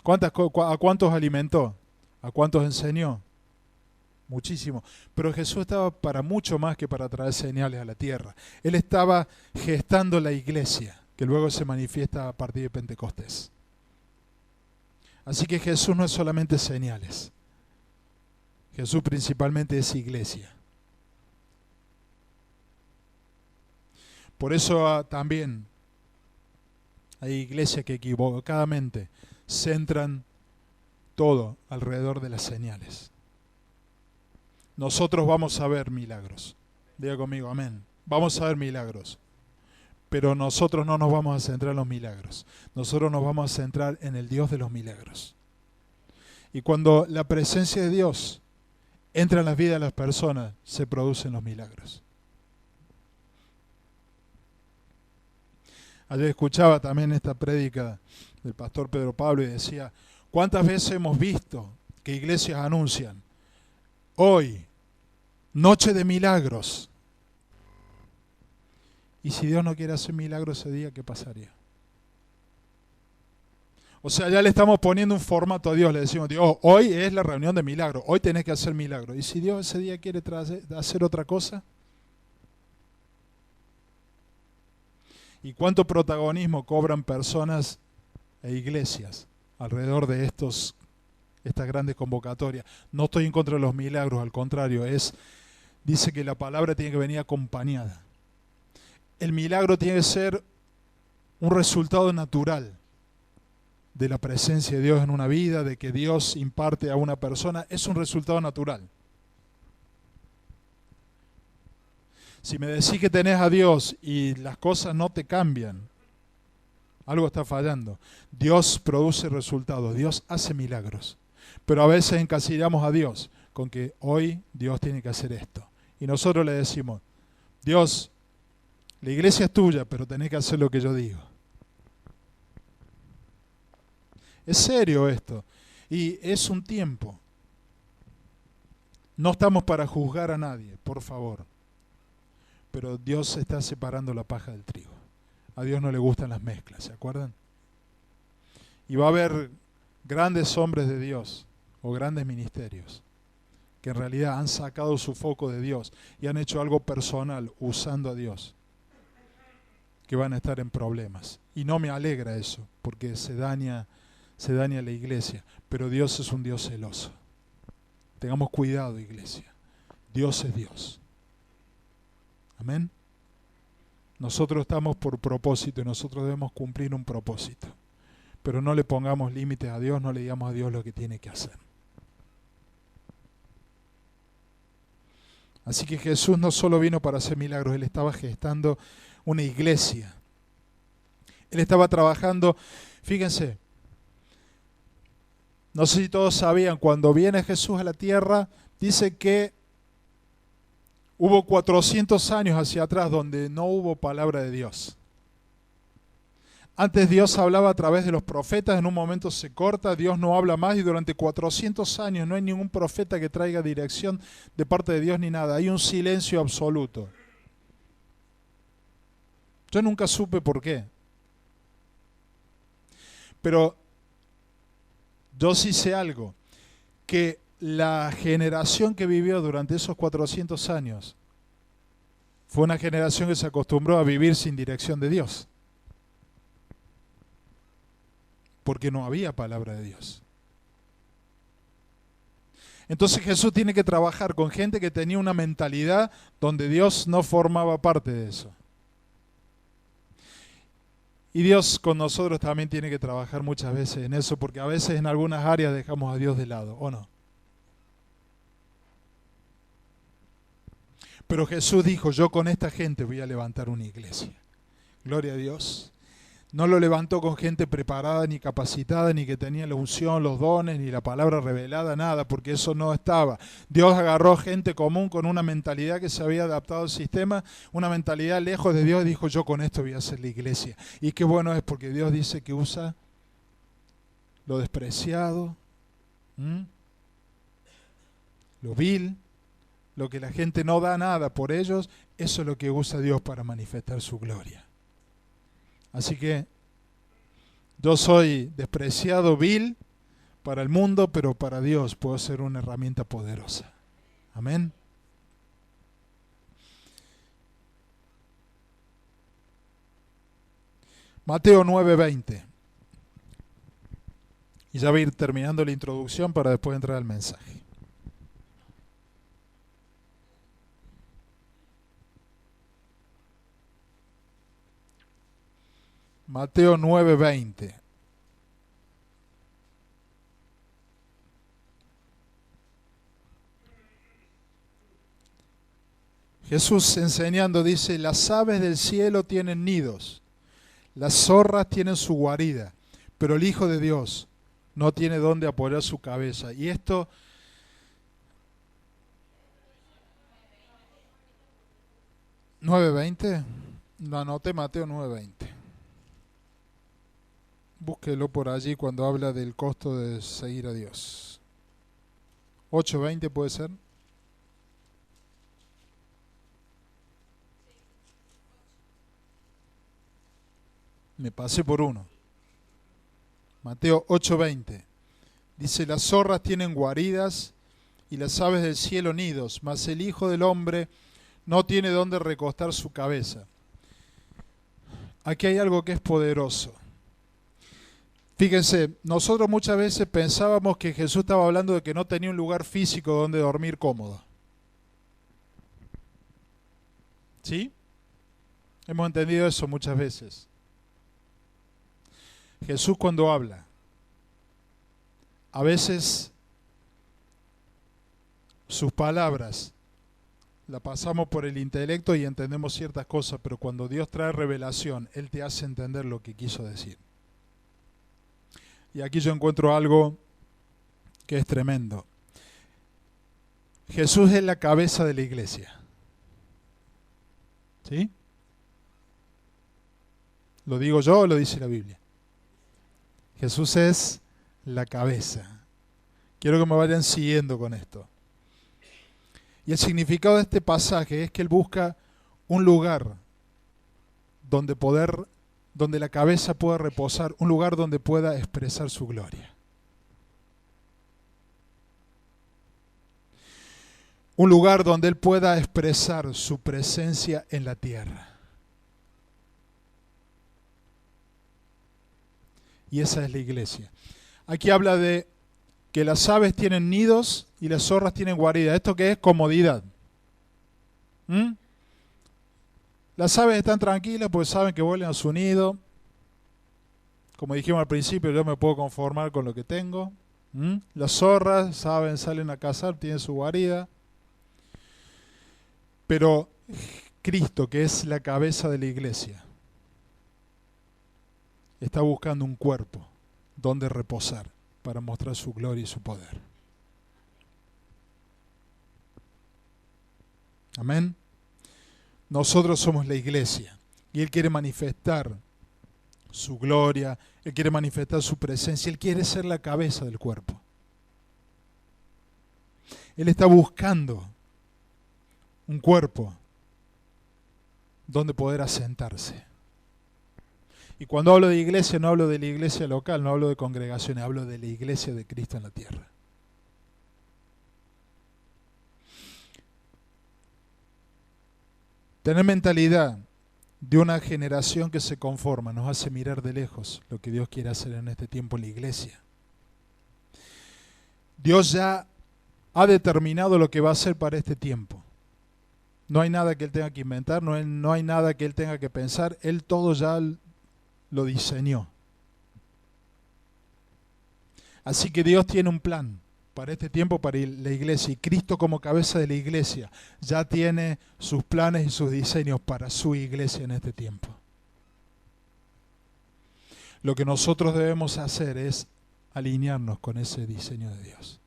¿A cuántos alimentó? ¿A cuántos enseñó? Muchísimo. Pero Jesús estaba para mucho más que para traer señales a la tierra. Él estaba gestando la iglesia, que luego se manifiesta a partir de Pentecostés. Así que Jesús no es solamente señales. Jesús principalmente es iglesia. Por eso también hay iglesias que equivocadamente centran todo alrededor de las señales. Nosotros vamos a ver milagros. Diga conmigo, amén. Vamos a ver milagros. Pero nosotros no nos vamos a centrar en los milagros. Nosotros nos vamos a centrar en el Dios de los milagros. Y cuando la presencia de Dios entra en las vidas de las personas, se producen los milagros. Ayer escuchaba también esta prédica del pastor Pedro Pablo y decía, ¿cuántas veces hemos visto que iglesias anuncian, hoy, noche de milagros? Y si Dios no quiere hacer milagros ese día, ¿qué pasaría? O sea, ya le estamos poniendo un formato a Dios, le decimos, Dios, hoy es la reunión de milagros, hoy tenés que hacer milagros. ¿Y si Dios ese día quiere hacer otra cosa? ¿Y cuánto protagonismo cobran personas e iglesias alrededor de estas grandes convocatorias? No estoy en contra de los milagros, al contrario, dice que la palabra tiene que venir acompañada. El milagro tiene que ser un resultado natural de la presencia de Dios en una vida, de que Dios imparte a una persona, es un resultado natural. Si me decís que tenés a Dios y las cosas no te cambian, Algo está fallando. Dios produce resultados, Dios hace milagros. Pero a veces encasillamos a Dios con que hoy Dios tiene que hacer esto. Y nosotros le decimos, Dios, la iglesia es tuya, pero tenés que hacer lo que yo digo. Es serio esto. Y es un tiempo. No estamos para juzgar a nadie, por favor. Pero Dios está separando la paja del trigo. A Dios no le gustan las mezclas, ¿se acuerdan? Y va a haber grandes hombres de Dios o grandes ministerios que en realidad han sacado su foco de Dios y han hecho algo personal usando a Dios, que van a estar en problemas. Y no me alegra eso, porque se daña la iglesia. Pero Dios es un Dios celoso. Tengamos cuidado, iglesia. Dios es Dios. Amén. Nosotros estamos por propósito y nosotros debemos cumplir un propósito. Pero no le pongamos límites a Dios, no le digamos a Dios lo que tiene que hacer. Así que Jesús no solo vino para hacer milagros, Él estaba gestando una iglesia. Él estaba trabajando, fíjense, no sé si todos sabían, cuando viene Jesús a la tierra, dice que hubo 400 años hacia atrás donde no hubo palabra de Dios. Antes Dios hablaba a través de los profetas, en un momento se corta, Dios no habla más y durante 400 años no hay ningún profeta que traiga dirección de parte de Dios ni nada. Hay un silencio absoluto. Yo nunca supe por qué. Pero yo sí sé algo, que la generación que vivió durante esos 400 años fue una generación que se acostumbró a vivir sin dirección de Dios. Porque no había palabra de Dios. Entonces Jesús tiene que trabajar con gente que tenía una mentalidad donde Dios no formaba parte de eso. Y Dios con nosotros también tiene que trabajar muchas veces en eso, porque a veces en algunas áreas dejamos a Dios de lado, ¿o no? Pero Jesús dijo, yo con esta gente voy a levantar una iglesia. Gloria a Dios. No lo levantó con gente preparada, ni capacitada, ni que tenía la unción, los dones, ni la palabra revelada, nada, porque eso no estaba. Dios agarró gente común con una mentalidad que se había adaptado al sistema, una mentalidad lejos de Dios, y dijo, yo con esto voy a hacer la iglesia. Y qué bueno es porque Dios dice que usa lo despreciado, lo vil, lo que la gente no da nada por ellos, eso es lo que usa Dios para manifestar su gloria. Así que yo soy despreciado, vil para el mundo, pero para Dios puedo ser una herramienta poderosa. Amén. Mateo 9:20. Y ya voy a ir terminando la introducción para después entrar al mensaje. Mateo 9:20. Jesús enseñando dice, las aves del cielo tienen nidos, las zorras tienen su guarida, pero el Hijo de Dios no tiene dónde apoyar su cabeza. Y esto, ¿9:20? Lo anoté, Mateo 9:20. Búsquelo por allí cuando habla del costo de seguir a Dios. 8:20 puede ser. Me pasé por uno. Mateo 8:20. Dice, las zorras tienen guaridas y las aves del cielo nidos, mas el Hijo del Hombre no tiene dónde recostar su cabeza. Aquí hay algo que es poderoso. Fíjense, nosotros muchas veces pensábamos que Jesús estaba hablando de que no tenía un lugar físico donde dormir cómodo. ¿Sí? Hemos entendido eso muchas veces. Jesús cuando habla, a veces sus palabras la pasamos por el intelecto y entendemos ciertas cosas, pero cuando Dios trae revelación, Él te hace entender lo que quiso decir. Y aquí yo encuentro algo que es tremendo. Jesús es la cabeza de la iglesia. ¿Sí? ¿Lo digo yo o lo dice la Biblia? Jesús es la cabeza. Quiero que me vayan siguiendo con esto. Y el significado de este pasaje es que Él busca un lugar donde la cabeza pueda reposar, un lugar donde pueda expresar su gloria. Un lugar donde Él pueda expresar su presencia en la tierra. Y esa es la iglesia. Aquí habla de que las aves tienen nidos y las zorras tienen guarida. ¿Esto qué es? Comodidad. Las aves están tranquilas porque saben que vuelven a su nido. Como dijimos al principio, yo me puedo conformar con lo que tengo. Las zorras saben, salen a cazar, tienen su guarida. Pero Cristo, que es la cabeza de la iglesia, está buscando un cuerpo donde reposar para mostrar su gloria y su poder. Amén. Nosotros somos la iglesia y Él quiere manifestar su gloria, Él quiere manifestar su presencia, Él quiere ser la cabeza del cuerpo. Él está buscando un cuerpo donde poder asentarse. Y cuando hablo de iglesia, no hablo de la iglesia local, no hablo de congregaciones, hablo de la iglesia de Cristo en la tierra. Tener mentalidad de una generación que se conforma nos hace mirar de lejos lo que Dios quiere hacer en este tiempo en la iglesia. Dios ya ha determinado lo que va a hacer para este tiempo. No hay nada que Él tenga que inventar, no hay nada que Él tenga que pensar, Él todo ya lo diseñó. Así que Dios tiene un plan para este tiempo, para la iglesia, y Cristo como cabeza de la iglesia ya tiene sus planes y sus diseños para su iglesia en este tiempo. Lo que nosotros debemos hacer es alinearnos con ese diseño de Dios.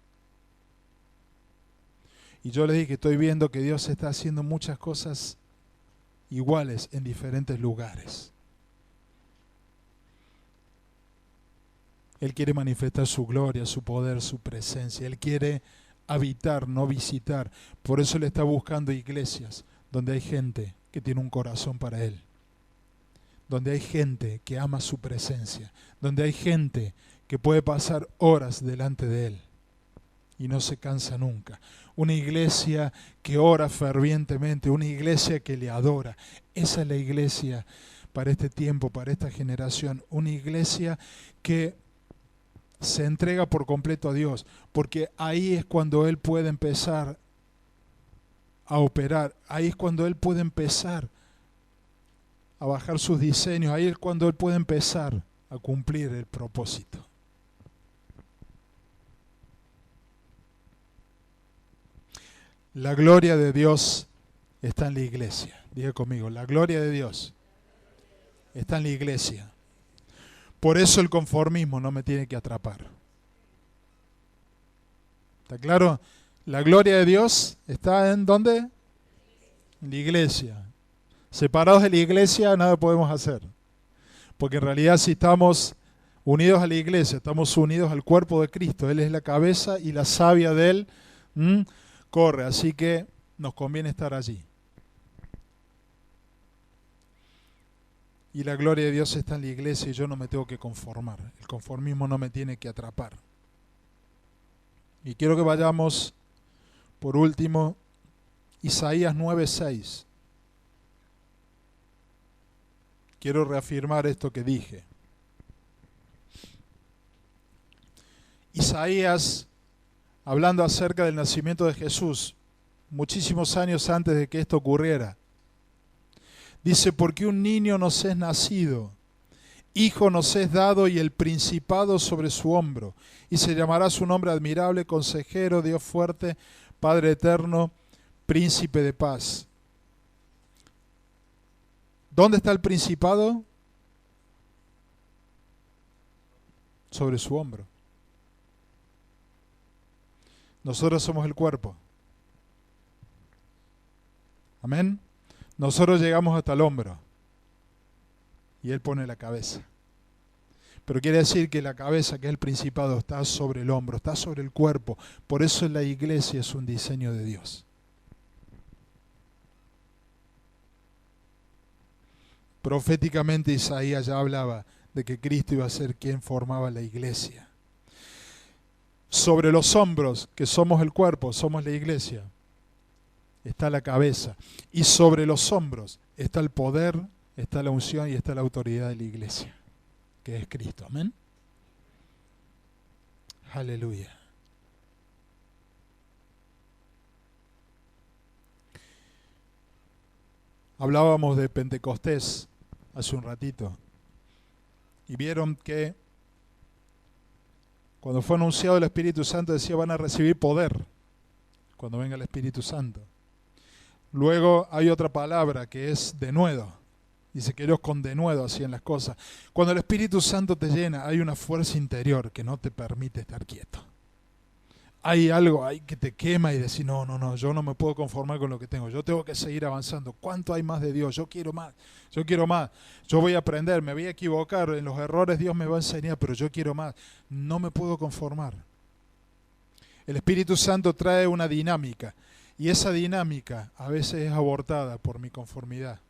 Y yo les dije que estoy viendo que Dios está haciendo muchas cosas iguales en diferentes lugares. Él quiere manifestar su gloria, su poder, su presencia. Él quiere habitar, no visitar. Por eso Él está buscando iglesias donde hay gente que tiene un corazón para Él. Donde hay gente que ama su presencia. Donde hay gente que puede pasar horas delante de Él y no se cansa nunca. Una iglesia que ora fervientemente, una iglesia que le adora. Esa es la iglesia para este tiempo, para esta generación. Una iglesia que se entrega por completo a Dios, porque ahí es cuando Él puede empezar a operar, ahí es cuando Él puede empezar a bajar sus diseños, ahí es cuando Él puede empezar a cumplir el propósito. La gloria de Dios está en la iglesia. Diga conmigo, la gloria de Dios está en la iglesia. Por eso el conformismo no me tiene que atrapar. ¿Está claro? La gloria de Dios está ¿en dónde? En la iglesia. Separados de la iglesia nada podemos hacer. Porque en realidad si estamos unidos a la iglesia, estamos unidos al cuerpo de Cristo. Él es la cabeza y la savia de Él corre. Así que nos conviene estar allí. Y la gloria de Dios está en la iglesia y yo no me tengo que conformar. El conformismo no me tiene que atrapar. Y quiero que vayamos, por último, Isaías 9:6. Quiero reafirmar esto que dije. Isaías, hablando acerca del nacimiento de Jesús, muchísimos años antes de que esto ocurriera, dice, porque un niño nos es nacido, hijo nos es dado y el principado sobre su hombro, y se llamará su nombre admirable, consejero, Dios fuerte, Padre eterno, príncipe de paz. ¿Dónde está el principado? Sobre su hombro. Nosotros somos el cuerpo. Amén. Nosotros llegamos hasta el hombro. Y Él pone la cabeza. Pero quiere decir que la cabeza, que es el principado, está sobre el hombro, está sobre el cuerpo. Por eso la iglesia es un diseño de Dios. Proféticamente Isaías ya hablaba de que Cristo iba a ser quien formaba la iglesia. Sobre los hombros, que somos el cuerpo, somos la iglesia, está la cabeza. Y sobre los hombros está el poder, está la unción y está la autoridad de la iglesia, que es Cristo. Amén. Aleluya. Hablábamos de Pentecostés hace un ratito y vieron que cuando fue anunciado el Espíritu Santo decía van a recibir poder cuando venga el Espíritu Santo. Luego hay otra palabra que es denuedo. Dice que ellos con denuedo hacían las cosas. Cuando el Espíritu Santo te llena, hay una fuerza interior que no te permite estar quieto. Hay algo ahí que te quema y decís, no, yo no me puedo conformar con lo que tengo. Yo tengo que seguir avanzando. ¿Cuánto hay más de Dios? Yo quiero más. Yo voy a aprender, me voy a equivocar. En los errores Dios me va a enseñar, pero yo quiero más. No me puedo conformar. El Espíritu Santo trae una dinámica. Y esa dinámica a veces es abortada por mi conformidad.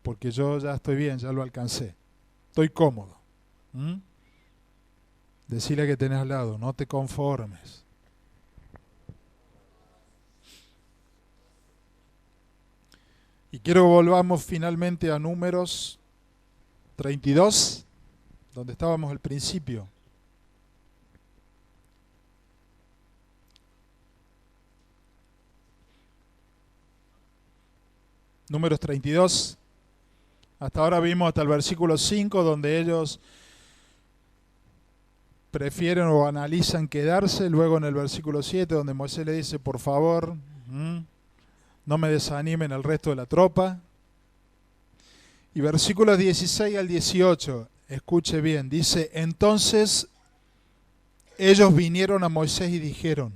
Porque yo ya estoy bien, ya lo alcancé. Estoy cómodo. Decile que tenés al lado, no te conformes. Y quiero que volvamos finalmente a Números 32, donde estábamos al principio. Números 32. Hasta ahora vimos hasta el versículo 5, donde ellos prefieren o analizan quedarse. Luego en el versículo 7, donde Moisés le dice, por favor, no me desanimen el resto de la tropa. Y versículos 16 al 18, escuche bien, dice, entonces ellos vinieron a Moisés y dijeron,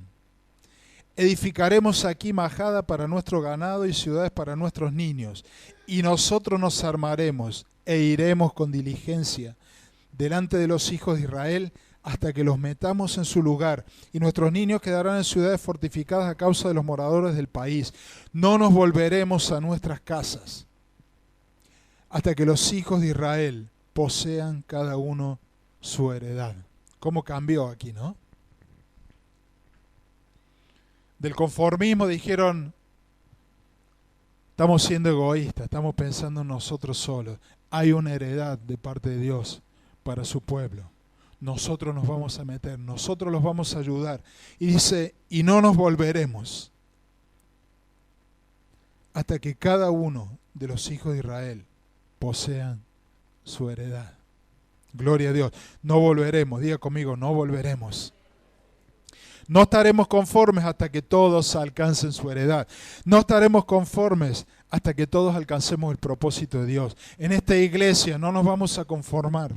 edificaremos aquí majada para nuestro ganado y ciudades para nuestros niños, y nosotros nos armaremos e iremos con diligencia delante de los hijos de Israel hasta que los metamos en su lugar, y nuestros niños quedarán en ciudades fortificadas a causa de los moradores del país. No nos volveremos a nuestras casas hasta que los hijos de Israel posean cada uno su heredad. ¿Cómo cambió aquí, no? Del conformismo dijeron, estamos siendo egoístas, estamos pensando en nosotros solos. Hay una heredad de parte de Dios para su pueblo. Nosotros nos vamos a meter, nosotros los vamos a ayudar. Y dice, y no nos volveremos hasta que cada uno de los hijos de Israel posean su heredad. Gloria a Dios. No volveremos, diga conmigo, no volveremos. No estaremos conformes hasta que todos alcancen su heredad. No estaremos conformes hasta que todos alcancemos el propósito de Dios. En esta iglesia no nos vamos a conformar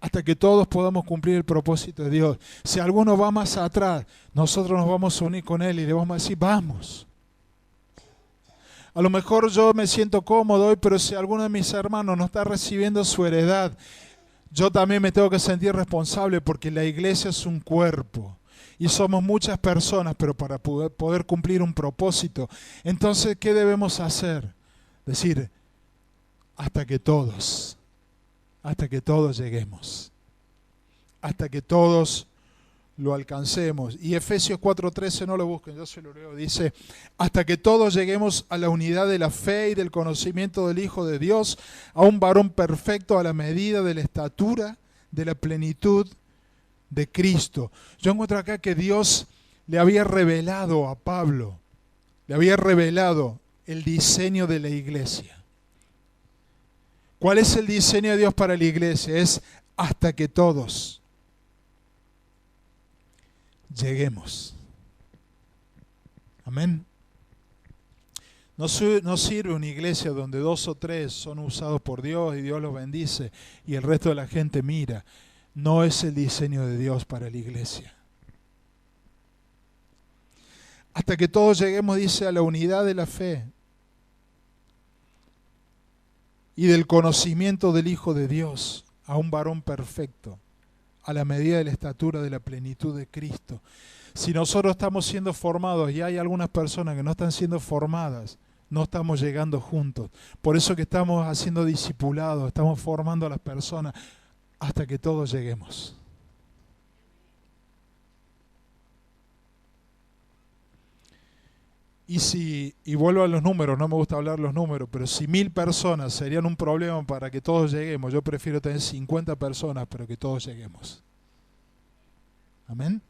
hasta que todos podamos cumplir el propósito de Dios. Si alguno va más atrás, nosotros nos vamos a unir con él y le vamos a decir, vamos. A lo mejor yo me siento cómodo hoy, pero si alguno de mis hermanos no está recibiendo su heredad, yo también me tengo que sentir responsable porque la iglesia es un cuerpo y somos muchas personas, pero para poder cumplir un propósito. Entonces, ¿qué debemos hacer? Decir, hasta que todos lleguemos, hasta que todos lo alcancemos. Y Efesios 4:13, no lo busquen, yo se lo leo, dice, hasta que todos lleguemos a la unidad de la fe y del conocimiento del Hijo de Dios, a un varón perfecto a la medida de la estatura, de la plenitud de Cristo. Yo encuentro acá que Dios le había revelado a Pablo, le había revelado el diseño de la iglesia. ¿Cuál es el diseño de Dios para la iglesia? Es hasta que todos lleguemos. Amén. No sirve una iglesia donde 2 o 3 son usados por Dios y Dios los bendice y el resto de la gente mira. No es el diseño de Dios para la iglesia. Hasta que todos lleguemos, dice, a la unidad de la fe y del conocimiento del Hijo de Dios, a un varón perfecto, a la medida de la estatura de la plenitud de Cristo. Si nosotros estamos siendo formados y hay algunas personas que no están siendo formadas, no estamos llegando juntos. Por eso que estamos haciendo discipulados, estamos formando a las personas hasta que todos lleguemos. Y vuelvo a los números, no me gusta hablar los números, pero si 1000 personas serían un problema para que todos lleguemos, yo prefiero tener 50 personas, pero que todos lleguemos. Amén.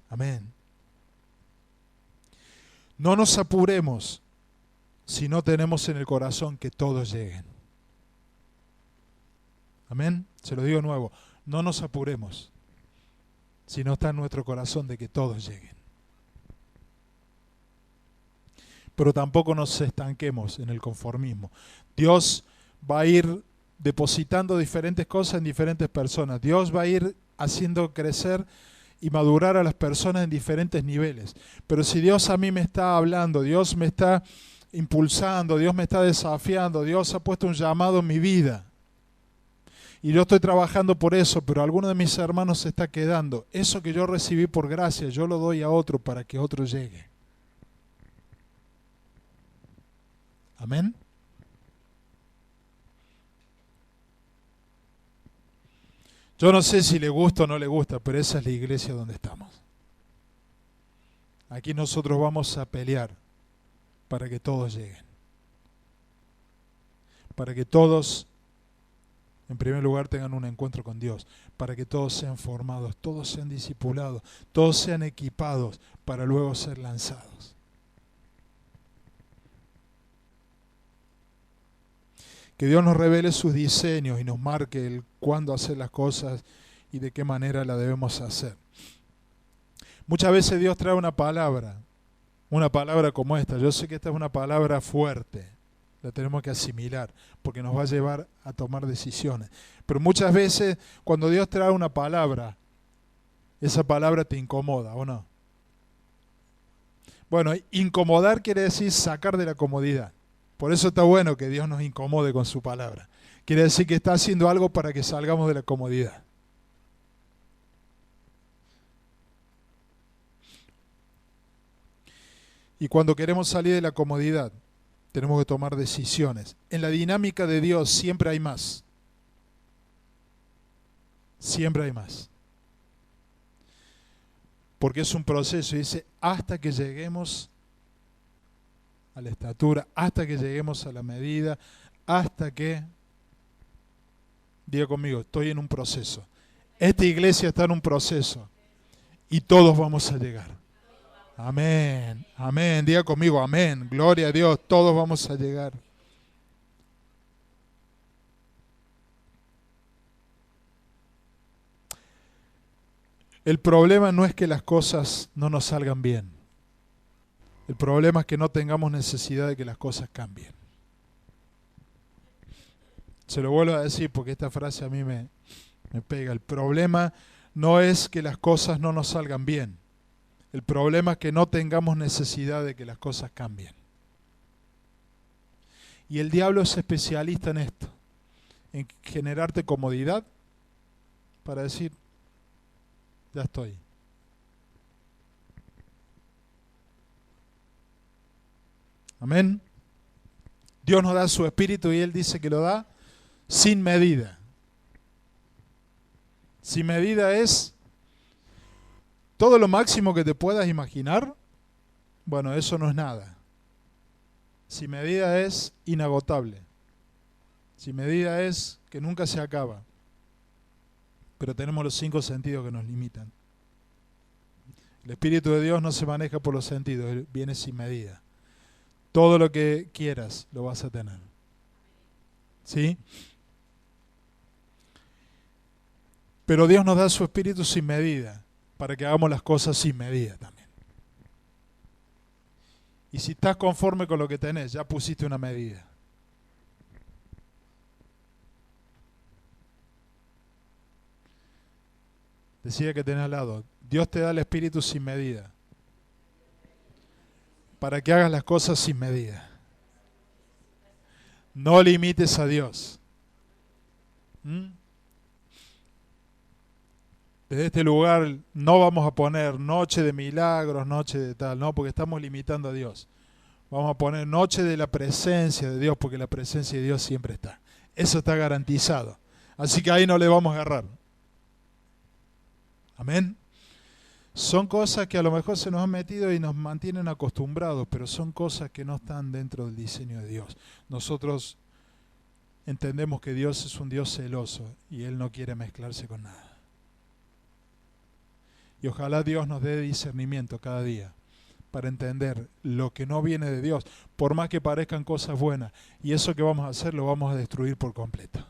Amén. No nos apuremos si no tenemos en el corazón que todos lleguen. Amén. Se lo digo de nuevo. No nos apuremos si no está en nuestro corazón de que todos lleguen. Pero tampoco nos estanquemos en el conformismo. Dios va a ir depositando diferentes cosas en diferentes personas. Dios va a ir haciendo crecer y madurar a las personas en diferentes niveles. Pero si Dios a mí me está hablando, Dios me está impulsando, Dios me está desafiando, Dios ha puesto un llamado en mi vida, y yo estoy trabajando por eso, pero alguno de mis hermanos se está quedando, eso que yo recibí por gracia, yo lo doy a otro para que otro llegue. Amén. Yo no sé si le gusta o no le gusta, pero esa es la iglesia donde estamos. Aquí nosotros vamos a pelear para que todos lleguen. Para que todos, en primer lugar, tengan un encuentro con Dios. Para que todos sean formados, todos sean discipulados, todos sean equipados para luego ser lanzados. Que Dios nos revele sus diseños y nos marque el cuándo hacer las cosas y de qué manera la debemos hacer. Muchas veces Dios trae una palabra como esta. Yo sé que esta es una palabra fuerte, la tenemos que asimilar porque nos va a llevar a tomar decisiones. Pero muchas veces cuando Dios trae una palabra, esa palabra te incomoda, ¿o no? Bueno, incomodar quiere decir sacar de la comodidad. Por eso está bueno que Dios nos incomode con su palabra. Quiere decir que está haciendo algo para que salgamos de la comodidad. Y cuando queremos salir de la comodidad, tenemos que tomar decisiones. En la dinámica de Dios siempre hay más. Siempre hay más. Porque es un proceso, dice, hasta que lleguemos a la estatura, hasta que lleguemos a la medida, hasta que, diga conmigo, estoy en un proceso. Esta iglesia está en un proceso y todos vamos a llegar. Amén, amén, diga conmigo, amén, gloria a Dios, todos vamos a llegar. El problema no es que las cosas no nos salgan bien. El problema es que no tengamos necesidad de que las cosas cambien. Se lo vuelvo a decir porque esta frase a mí me pega. El problema no es que las cosas no nos salgan bien. El problema es que no tengamos necesidad de que las cosas cambien. Y el diablo es especialista en esto, en generarte comodidad para decir, ya estoy. Amén. Dios nos da su espíritu y Él dice que lo da sin medida. Sin medida es todo lo máximo que te puedas imaginar. Bueno, eso no es nada. Sin medida es inagotable. Sin medida es que nunca se acaba. Pero tenemos los 5 sentidos que nos limitan. El Espíritu de Dios no se maneja por los sentidos, Él viene sin medida. Todo lo que quieras lo vas a tener. ¿Sí? Pero Dios nos da su Espíritu sin medida, para que hagamos las cosas sin medida también. Y si estás conforme con lo que tenés, ya pusiste una medida. Decía que tenés al lado, Dios te da el Espíritu sin medida, para que hagas las cosas sin medida. No limites a Dios. Desde este lugar no vamos a poner noche de milagros, noche de tal, no, porque estamos limitando a Dios. Vamos a poner noche de la presencia de Dios, porque la presencia de Dios siempre está. Eso está garantizado. Así que ahí no le vamos a agarrar. Amén. Son cosas que a lo mejor se nos han metido y nos mantienen acostumbrados, pero son cosas que no están dentro del diseño de Dios. Nosotros entendemos que Dios es un Dios celoso y Él no quiere mezclarse con nada. Y ojalá Dios nos dé discernimiento cada día para entender lo que no viene de Dios, por más que parezcan cosas buenas. Y eso que vamos a hacer lo vamos a destruir por completo.